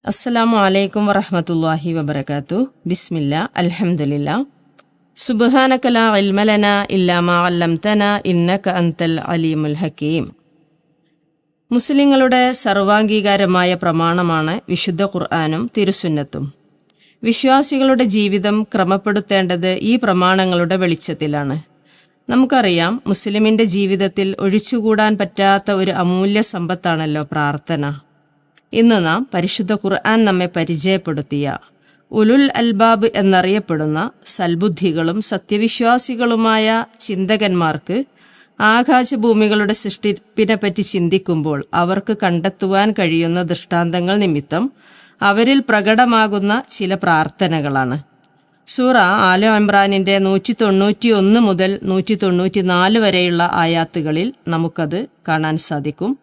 അസ്സലാമു അലൈക്കും വറഹ്മത്തുള്ളാഹി വബറകാതുഹു. ബിസ്മില്ലാ അൽഹംദുലില്ലാ. സുബ്ഹാനക ലാ ഇൽമ ലനാ ഇല്ലാ മാ അല്ലംതനാ ഇന്നക അൻതൽ അലീമുൽ ഹകീം. മുസ്ലിങ്ങളുടെ സർവാംഗീകാരമായ പ്രമാണമാണ് വിശുദ്ധ ഖുർആനും തിരുസുന്നത്തും. വിശ്വാസികളുടെ ജീവിതം ക്രമപ്പെടുത്തേണ്ടത് ഈ പ്രമാണങ്ങളുടെ വെളിച്ചത്തിലാണ്. നമുക്കറിയാം, മുസ്ലിമിൻ്റെ ജീവിതത്തിൽ ഒഴിച്ചുകൂടാൻ പറ്റാത്ത ഒരു അമൂല്യ സമ്പത്താണല്ലോ പ്രാർത്ഥന. ഇന്ന് നാം പരിശുദ്ധ ഖുർആൻ നമ്മെ പരിചയപ്പെടുത്തിയ ഉലുൽ അൽബാബ് എന്നറിയപ്പെടുന്ന സൽബുദ്ധികളും സത്യവിശ്വാസികളുമായ ചിന്തകന്മാർക്ക് ആകാശഭൂമികളുടെ സൃഷ്ടിപ്പിനെപ്പറ്റി ചിന്തിക്കുമ്പോൾ അവർക്ക് കണ്ടെത്തുവാൻ കഴിയുന്ന ദൃഷ്ടാന്തങ്ങൾ നിമിത്തം അവരിൽ പ്രകടമാകുന്ന ചില പ്രാർത്ഥനകളാണ്. സൂറ ആല ഇമ്രാനിൻ്റെ 191 മുതൽ 194 വരെയുള്ള ആയാത്തുകളിൽ നമുക്കത് കാണാൻ സാധിക്കും.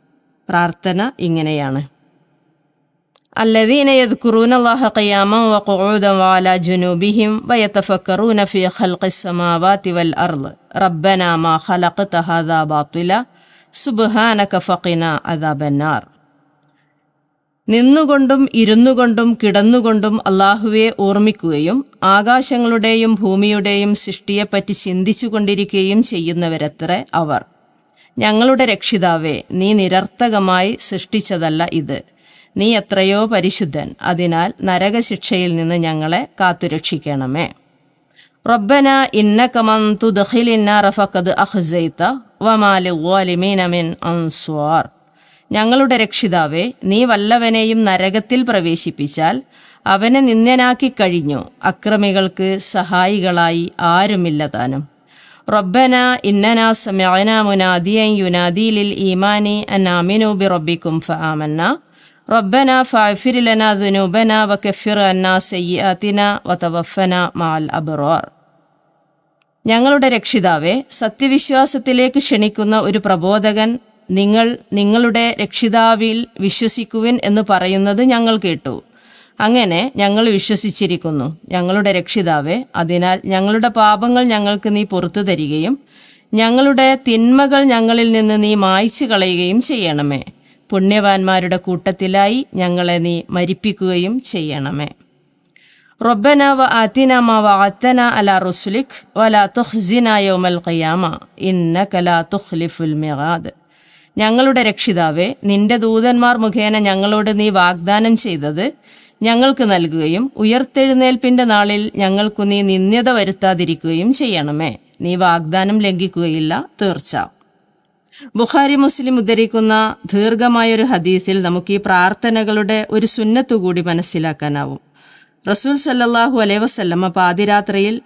പ്രാർത്ഥന ഇങ്ങനെയാണ്: الذين يذكرون الله قياما وقعودا وعلى جنوبهم ويتفكرون في خلق السماوات والأرض ربنا ما خلقت هذا باطلا سبحانك فقنا عذاب النار. നിന്നുകൊണ്ടും ഇരുന്നുകൊണ്ടും കിടന്നുകൊണ്ടും അള്ളാഹുവെ ഓർമ്മിക്കുകയും ആകാശങ്ങളുടെയും ഭൂമിയുടെയും സൃഷ്ടിയെപ്പറ്റി ചിന്തിച്ചു കൊണ്ടിരിക്കുകയും ചെയ്യുന്നവരത്രേ അവർ. ഞങ്ങളുടെ രക്ഷിതാവേ, നീ നിരർത്ഥകമായി സൃഷ്ടിച്ചതല്ല ഇത്. നീ എത്രയോ പരിശുദ്ധൻ. അതിനാൽ നരകശിക്ഷയിൽ നിന്ന് ഞങ്ങളെ കാത്തുരക്ഷിക്കണമേ. റബ്ബന ഇന്നക മൻ തുദ്ഖിലിൻ നാറ ഫഖദ് അഖ്സൈത വമാ ലിസ്സാലിമീന മിൻ അൻസ്വാർ. ഞങ്ങളുടെ രക്ഷിതാവേ, നീ വല്ലവനെയും നരകത്തിൽ പ്രവേശിപ്പിച്ചാൽ അവനെ നിന്ദ്യനാക്കി കഴിഞ്ഞു. അക്രമികൾക്ക് സഹായികളായി ആരുമില്ല താനും. റബ്ബന ഇന്നനാ സമഅനാ മുനാദിയൻ യുനാദി ലിൽ ഈമാനി അൻ ആമിനു ബിറബ്ബിക്കും ഫആമന്നാ റബ്ബന ഫഗ്ഫിർ ലനാ ദുനൂബനാ വകഫിർ അന്നാ സയ്യിആതിനാ വതവഫനാ മഅൽ അബ്റാർ. ഞങ്ങളുടെ രക്ഷിതാവേ, സത്യവിശ്വാസത്തിലേക്ക് ക്ഷണിക്കുന്ന ഒരു പ്രബോധകൻ നിങ്ങളുടെ രക്ഷിതാവിൽ വിശ്വസിക്കുവിൻ എന്ന് പറയുന്നത് ഞങ്ങൾ കേട്ടു. അങ്ങനെ ഞങ്ങൾ വിശ്വസിച്ചിരിക്കുന്നു. ഞങ്ങളുടെ രക്ഷിതാവേ, അതിനാൽ ഞങ്ങളുടെ പാപങ്ങൾ ഞങ്ങൾക്ക് നീ പുറത്തു തരികയും ഞങ്ങളുടെ തിന്മകൾ ഞങ്ങളിൽ നിന്ന് നീ മായ്ച്ചു കളയുകയും ചെയ്യണമേ. പുണ്യവാന്മാരുടെ കൂട്ടത്തിലായി ഞങ്ങളെ നീ മരിപ്പിക്കുകയും ചെയ്യണമേ. റബ്ബന വ ആതിനാ മാ വഅദ്തനാ അലാ റുസുലിക് വലാ തുഖ്സിനാ യൗമൽ ഖിയാമ ഇന്നക ലാ തുഖ്ലിഫുൽ മിആദ്. ഞങ്ങളുടെ രക്ഷിതാവേ, നിന്റെ ദൂതന്മാർ മുഖേന ഞങ്ങളോട് നീ വാഗ്ദാനം ചെയ്തത് ഞങ്ങൾക്ക് നൽകുകയും ഉയർത്തെഴുന്നേൽപ്പിന്റെ നാളിൽ ഞങ്ങൾക്കു നീ നിന്ദ്യത വരുത്താതിരിക്കുകയും ചെയ്യണമേ. നീ വാഗ്ദാനം ലംഘിക്കുകയില്ല, തീർച്ച. ബുഖാരി മുസ്ലിം ഉദ്ധരിക്കുന്ന ദീർഘമായൊരു ഹദീസിൽ നമുക്ക് ഈ പ്രാർത്ഥനകളുടെ ഒരു സുന്നത്തുകൂടി മനസ്സിലാക്കാനാവും. റസൂൽ സല്ലല്ലാഹു അലൈഹി വസല്ലമ പാതിരാത്രിയിൽ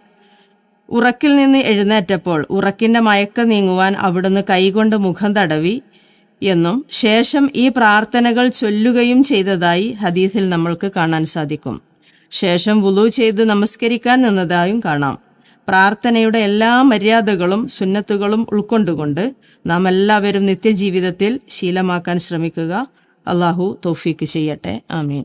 ഉറക്കിൽ നിന്ന് എഴുന്നേറ്റപ്പോൾ ഉറക്കിന്റെ മയക്കം നീങ്ങുവാൻ അവിടുന്ന് കൈകൊണ്ട് മുഖം തടവി എന്നും ശേഷം ഈ പ്രാർത്ഥനകൾ ചൊല്ലുകയും ചെയ്തതായി ഹദീസിൽ നമ്മൾക്ക് കാണാൻ സാധിക്കും. ശേഷം വുളു ചെയ്ത് നമസ്കരിക്കാൻ നിന്നതായും കാണാം. പ്രാർത്ഥനയുടെ എല്ലാ മര്യാദകളും സുന്നത്തുകളും ഉൾക്കൊണ്ടുകൊണ്ട് നാം എല്ലാവരും നിത്യജീവിതത്തിൽ ശീലമാക്കാൻ ശ്രമിക്കുക. അള്ളാഹു തൗഫീക്ക് ചെയ്യട്ടെ. ആമീൻ.